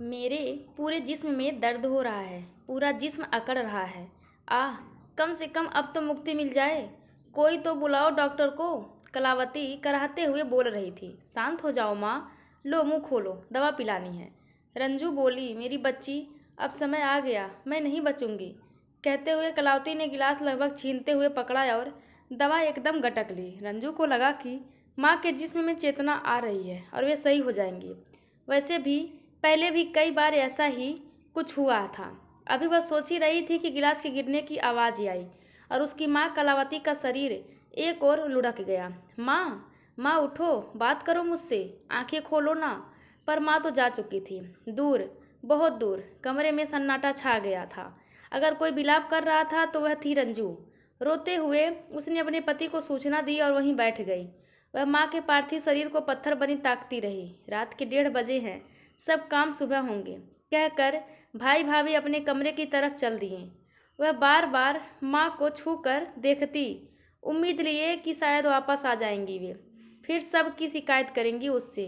मेरे पूरे जिस्म में दर्द हो रहा है, पूरा जिस्म अकड़ रहा है। आह, कम से कम अब तो मुक्ति मिल जाए। कोई तो बुलाओ डॉक्टर को। कलावती कराहते हुए बोल रही थी। शांत हो जाओ माँ, लो मुंह खोलो, दवा पिलानी है। रंजू बोली, मेरी बच्ची, अब समय आ गया, मैं नहीं बचूंगी। कहते हुए कलावती ने गिलास लगभग छीनते हुए पकड़ा और दवा एकदम गटक ली। रंजू को लगा कि माँ के जिस्म में चेतना आ रही है और वे सही हो जाएंगी। वैसे भी पहले भी कई बार ऐसा ही कुछ हुआ था। अभी वह सोच ही रही थी कि गिलास के गिरने की आवाज़ आई और उसकी माँ कलावती का शरीर एक ओर लुढ़क गया। माँ, माँ उठो, बात करो मुझसे, आंखें खोलो ना। पर माँ तो जा चुकी थी, दूर, बहुत दूर। कमरे में सन्नाटा छा गया था। अगर कोई विलाप कर रहा था तो वह थी रंजू। रोते हुए उसने अपने पति को सूचना दी और वहीं बैठ गई। वह माँ के पार्थिव शरीर को पत्थर बनी ताकती रही। रात के 1:30 बजे हैं, सब काम सुबह होंगे, कहकर भाई भाभी अपने कमरे की तरफ चल दिए। वह बार बार माँ को छू कर देखती, उम्मीद लिए कि शायद वापस आ जाएंगी वे, फिर सब की शिकायत करेंगी उससे।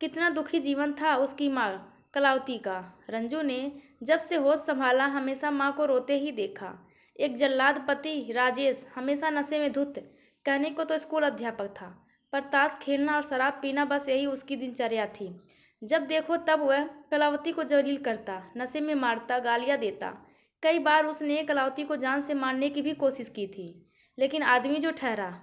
कितना दुखी जीवन था उसकी माँ कलावती का। रंजू ने जब से होश संभाला हमेशा माँ को रोते ही देखा। एक जल्लाद पति राजेश हमेशा नशे में धुत, कहने को तो स्कूल अध्यापक था, पर ताश खेलना और शराब पीना बस यही उसकी दिनचर्या थी। जब देखो तब वह कलावती को जलील करता, नशे में मारता, गालियाँ देता। कई बार उसने कलावती को जान से मारने की भी कोशिश की थी, लेकिन आदमी जो ठहरा।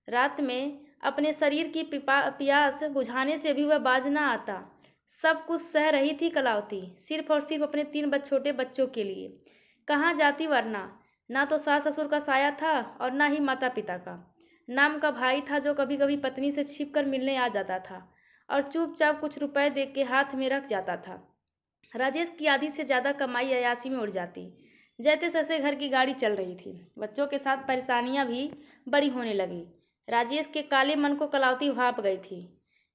रात में अपने शरीर की प्यास बुझाने से भी वह बाज ना आता। सब कुछ सह रही थी कलावती, सिर्फ और सिर्फ अपने 3 छोटे बच्चों के लिए। कहाँ जाती वरना? ना तो सास ससुर का साया था और ना ही माता पिता का। नाम का भाई था जो कभी कभी पत्नी से छिप कर मिलने आ जाता था और चुपचाप कुछ रुपए दे के हाथ में रख जाता था। राजेश की आधी से ज़्यादा कमाई अयासी में उड़ जाती। जैसे तैसे घर की गाड़ी चल रही थी। बच्चों के साथ परेशानियां भी बड़ी होने लगी। राजेश के काले मन को कलावती भांप गई थी।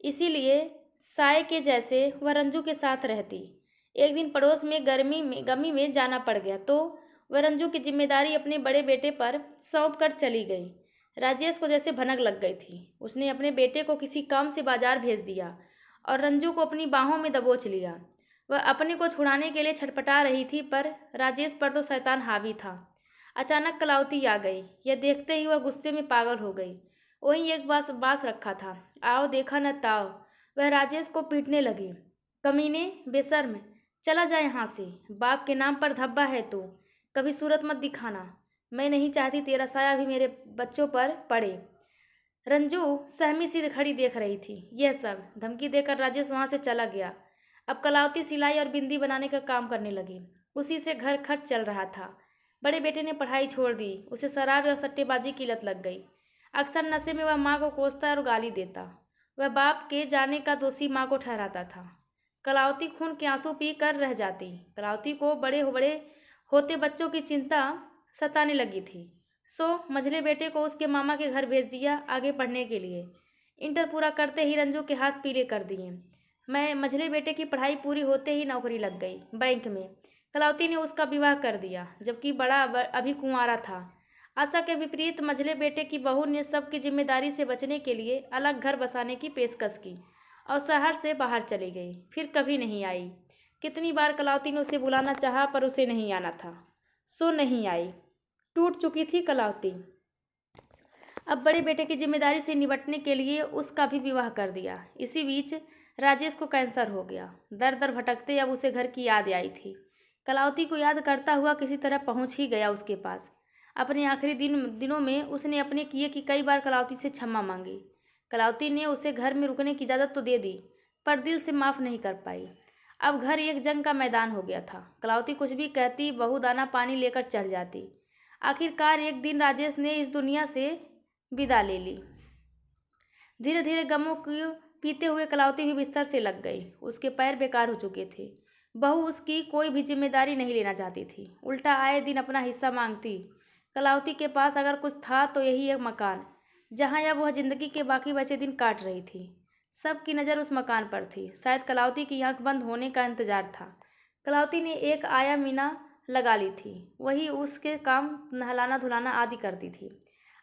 इसीलिए साय के जैसे वह रंजू के साथ रहती। एक दिन पड़ोस में गमी में जाना पड़ गया तो वह रंजू की जिम्मेदारी अपने बड़े बेटे पर सौंप कर चली गई। राजेश को जैसे भनक लग गई थी। उसने अपने बेटे को किसी काम से बाजार भेज दिया और रंजू को अपनी बाहों में दबोच लिया। वह अपने को छुड़ाने के लिए छटपटा रही थी, पर राजेश पर तो शैतान हावी था। अचानक कलावती आ गई। यह देखते ही वह गुस्से में पागल हो गई। वहीं एक बांस रखा था, आओ देखा न ताओ। वह राजेश को पीटने लगी। कमीने, बेशर्म, चला जा यहाँ से। बाप के नाम पर धब्बा है तू, कभी सूरत मत दिखाना। मैं नहीं चाहती तेरा साया भी मेरे बच्चों पर पड़े। रंजू सहमी सी खड़ी देख रही थी। यह सब धमकी देकर राजेश वहाँ से चला गया। अब कलावती सिलाई और बिंदी बनाने का काम करने लगी। उसी से घर खर्च चल रहा था। बड़े बेटे ने पढ़ाई छोड़ दी, उसे शराब और सट्टेबाजी की लत लग गई। अक्सर नशे में वह माँ को कोसता और गाली देता। वह बाप के जाने का दोषी माँ को ठहराता था। कलावती खून के आंसू पी कर रह जाती। कलावती को बड़े बड़े होते बच्चों की चिंता सताने लगी थी। सो मझले बेटे को उसके मामा के घर भेज दिया आगे पढ़ने के लिए। इंटर पूरा करते ही रंजू के हाथ पीले कर दिए। मैं मझले बेटे की पढ़ाई पूरी होते ही नौकरी लग गई बैंक में। कलावती ने उसका विवाह कर दिया, जबकि बड़ा अभी कुंवारा था। आशा के विपरीत मझले बेटे की बहू ने सबकी जिम्मेदारी से बचने के लिए अलग घर बसाने की पेशकश की और शहर से बाहर चली गई। फिर कभी नहीं आई। कितनी बार कलावती ने उसे बुलाना चाहा, पर उसे नहीं आना था, सो नहीं आई। टूट चुकी थी कलावती। अब बड़े बेटे की जिम्मेदारी से निपटने के लिए उसका भी विवाह कर दिया। इसी बीच राजेश को कैंसर हो गया। दर दर भटकते अब उसे घर की याद आई थी। कलावती को याद करता हुआ किसी तरह पहुंच ही गया उसके पास। अपने आखिरी दिनों में उसने अपने किए कि कई बार कलावती से क्षमा मांगी। कलावती ने उसे घर में रुकने की इजाज़त तो दे दी, पर दिल से माफ़ नहीं कर पाई। अब घर एक जंग का मैदान हो गया था। कलावती कुछ भी कहती, बहू दाना पानी लेकर चढ़ जाती। आखिरकार एक दिन राजेश ने इस दुनिया से विदा ले ली। धीरे धीरे गमों को पीते हुए कलावती भी बिस्तर से लग गई। उसके पैर बेकार हो चुके थे। बहू उसकी कोई भी जिम्मेदारी नहीं लेना चाहती थी, उल्टा आए दिन अपना हिस्सा मांगती। कलावती के पास अगर कुछ था तो यही एक मकान, जहाँ अब वह जिंदगी के बाकी बचे दिन काट रही थी। सबकी नज़र उस मकान पर थी। शायद कलावती की आंख बंद होने का इंतजार था। कलावती ने एक आया मीना लगा ली थी, वही उसके काम नहलाना धुलाना आदि करती थी।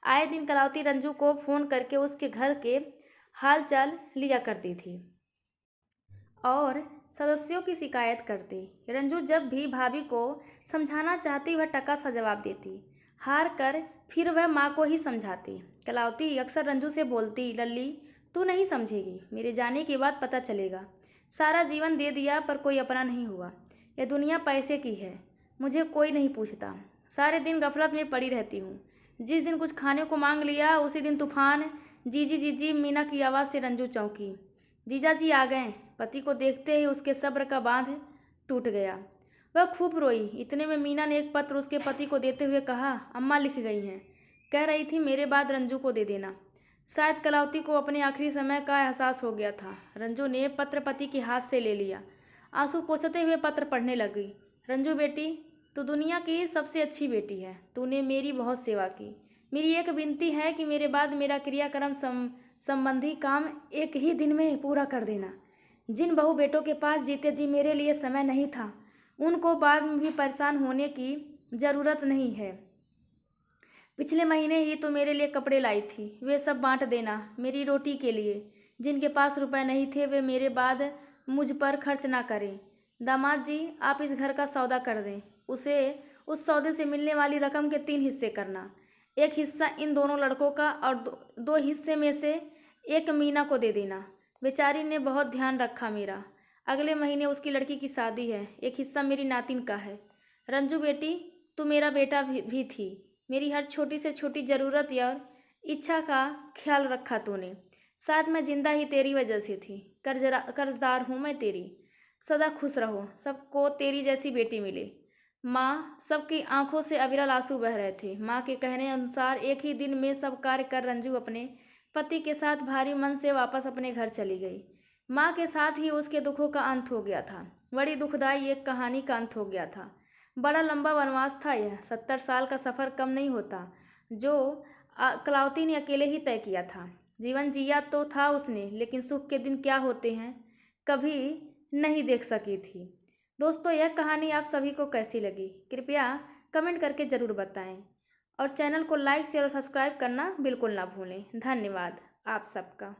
आए दिन कलावती रंजू को फ़ोन करके उसके घर के हाल चाल लिया करती थी और सदस्यों की शिकायत करती। रंजू जब भी भाभी को समझाना चाहती वह टका सा जवाब देती। हार कर फिर वह माँ को ही समझाती। कलावती अक्सर रंजू से बोलती, लल्ली तू नहीं समझेगी, मेरे जाने के बाद पता चलेगा। सारा जीवन दे दिया पर कोई अपना नहीं हुआ। यह दुनिया पैसे की है, मुझे कोई नहीं पूछता। सारे दिन गफलत में पड़ी रहती हूँ। जिस दिन कुछ खाने को मांग लिया उसी दिन तूफान। जीजी जीजी मीना की आवाज़ से रंजू चौंकी। जीजा जी आ गए। पति को देखते ही उसके सब्र का बांध टूट गया। वह खूब रोई। इतने में मीना ने एक पत्र उसके पति को देते हुए कहा, अम्मा लिख गई हैं, कह रही थी मेरे बाद रंजू को दे देना। शायद कलावती को अपने आखिरी समय का एहसास हो गया था। रंजू ने पत्र पति के हाथ से ले लिया। आंसू पोंछते हुए पत्र पढ़ने लगी। रंजू बेटी, तू दुनिया की सबसे अच्छी बेटी है। तूने मेरी बहुत सेवा की। मेरी एक विनती है कि मेरे बाद मेरा क्रियाक्रम संबंधी काम एक ही दिन में पूरा कर देना। जिन बहू बेटों के पास जीते जी मेरे लिए समय नहीं था, उनको बाद में भी परेशान होने की ज़रूरत नहीं है। पिछले महीने ही तो मेरे लिए कपड़े लाई थी, वे सब बांट देना मेरी रोटी के लिए। जिनके पास रुपए नहीं थे वे मेरे बाद मुझ पर खर्च ना करें। दामाद जी, आप इस घर का सौदा कर दें। उसे उस सौदे से मिलने वाली रकम के 3 हिस्से करना। एक हिस्सा इन दोनों लड़कों का और दो हिस्से में से एक मीना को दे देना। बेचारी ने बहुत ध्यान रखा मेरा। अगले महीने उसकी लड़की की शादी है। एक हिस्सा मेरी नातिन का है। रंजू बेटी, तू मेरा बेटा भी थी। मेरी हर छोटी से छोटी ज़रूरत और इच्छा का ख्याल रखा तूने। शायद मैं जिंदा ही तेरी वजह से थी। कर्जदार हूँ मैं तेरी। सदा खुश रहो। सबको तेरी जैसी बेटी मिले। माँ, सबकी आंखों से अविरल आंसू बह रहे थे। माँ के कहने अनुसार एक ही दिन में सब कार्य कर रंजू अपने पति के साथ भारी मन से वापस अपने घर चली गई। माँ के साथ ही उसके दुखों का अंत हो गया था। बड़ी दुखदाई एक कहानी का अंत हो गया था। बड़ा लंबा वनवास था यह। 70 साल का सफ़र कम नहीं होता, जो कलावती ने अकेले ही तय किया था। जीवन जिया तो था उसने, लेकिन सुख के दिन क्या होते हैं कभी नहीं देख सकी थी। दोस्तों, यह कहानी आप सभी को कैसी लगी कृपया कमेंट करके ज़रूर बताएं और चैनल को लाइक शेयर और सब्सक्राइब करना बिल्कुल ना भूलें। धन्यवाद आप सबका।